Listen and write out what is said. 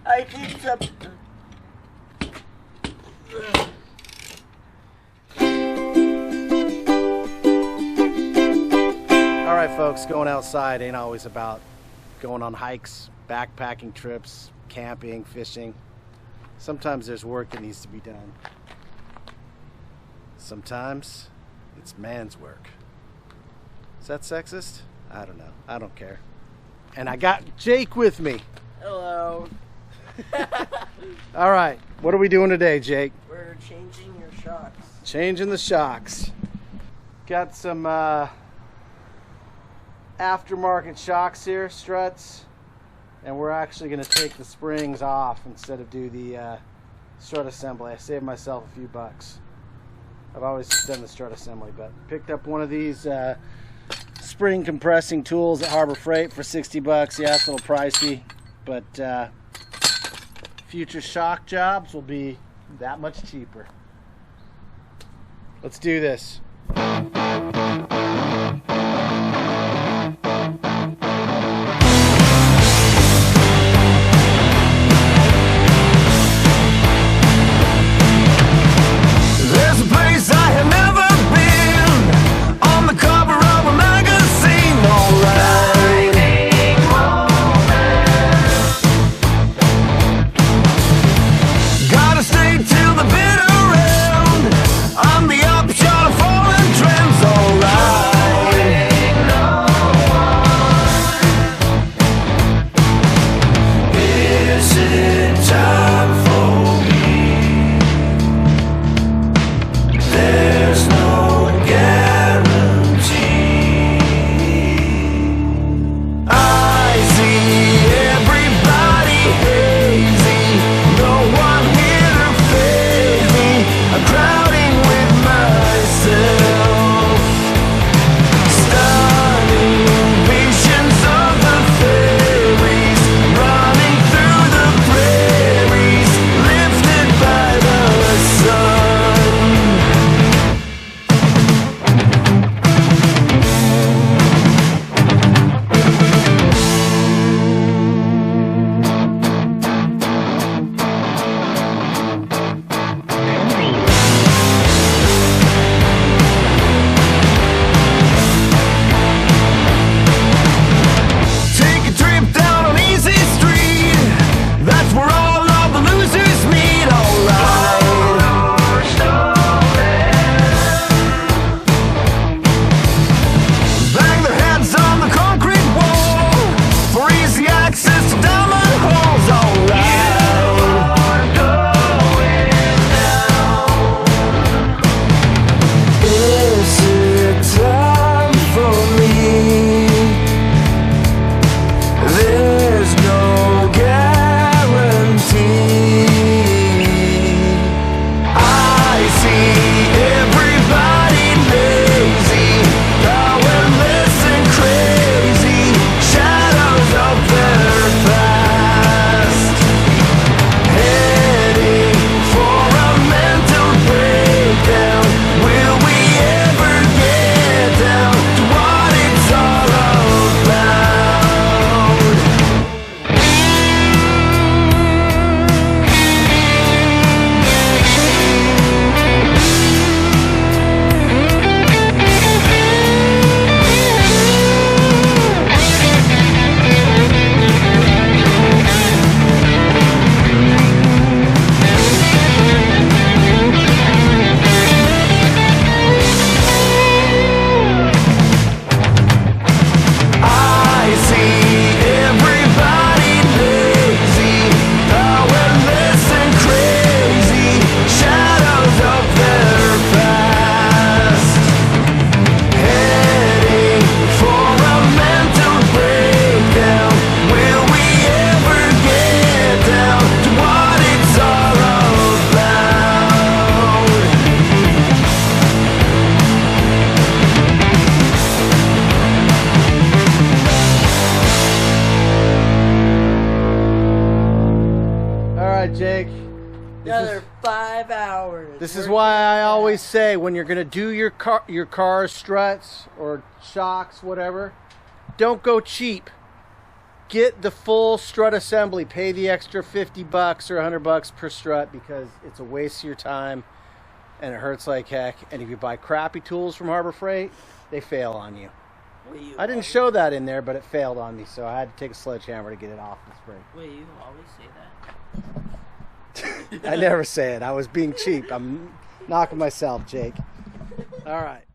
I think something. All right, folks, going outside ain't always about going on hikes, backpacking trips, camping, fishing. Sometimes there's work that needs to be done. Sometimes it's man's work. Is that sexist? I don't know. I don't care. And I got Jake with me. Hello. All right, what are we doing today, Jake? We're changing your shocks. Changing the shocks. Got some aftermarket shocks here, Struts, and we're actually going to take the springs off instead of do the strut assembly. I saved myself a few bucks. I've always just done the strut assembly, but picked up one of these spring compressing tools at Harbor Freight for 60 bucks. Yeah, it's a little pricey, but future shock jobs will be that much cheaper. Let's do this. There's a place I have never been, on the cover of a magazine, alright. Gotta stay till the bitter end, I'm the upshot of fallen trends, alright. Is it time for me? There's no guarantee. I see everybody hazy, no one here to fade me. I'm crowding with myself, stunning visions of the fairies, running through the prairies, lifted by the sun. Take a trip down on Easy Street, that's where all of the losers meet, alright. Bang their heads on the concrete wall for easy access to diamond holes, alright. Is it time for me? There's no guarantee. I see everybody lazy, powerless and crazy, shadows of their past, heading for a mental breakdown. Will we ever get down to what it's all about? I see everybody lazy, powerless and crazy, shadows of their past, heading for a mental breakdown. Will we ever get down to what it's all about? All right, Jake. Another 5 hours. This is why I always say when you're gonna do your car struts or shocks, whatever, don't go cheap. get the full strut assembly. Pay the extra $50 or $100 per strut because it's a waste of your time and it hurts like heck. And if you buy crappy tools from Harbor Freight, they fail on you. I didn't show that in there, but it failed on me, so I had to take a sledgehammer to get it off the spring. Wait, you always say that. I never say it. I was being cheap. I'm knocking myself, Jake. All right.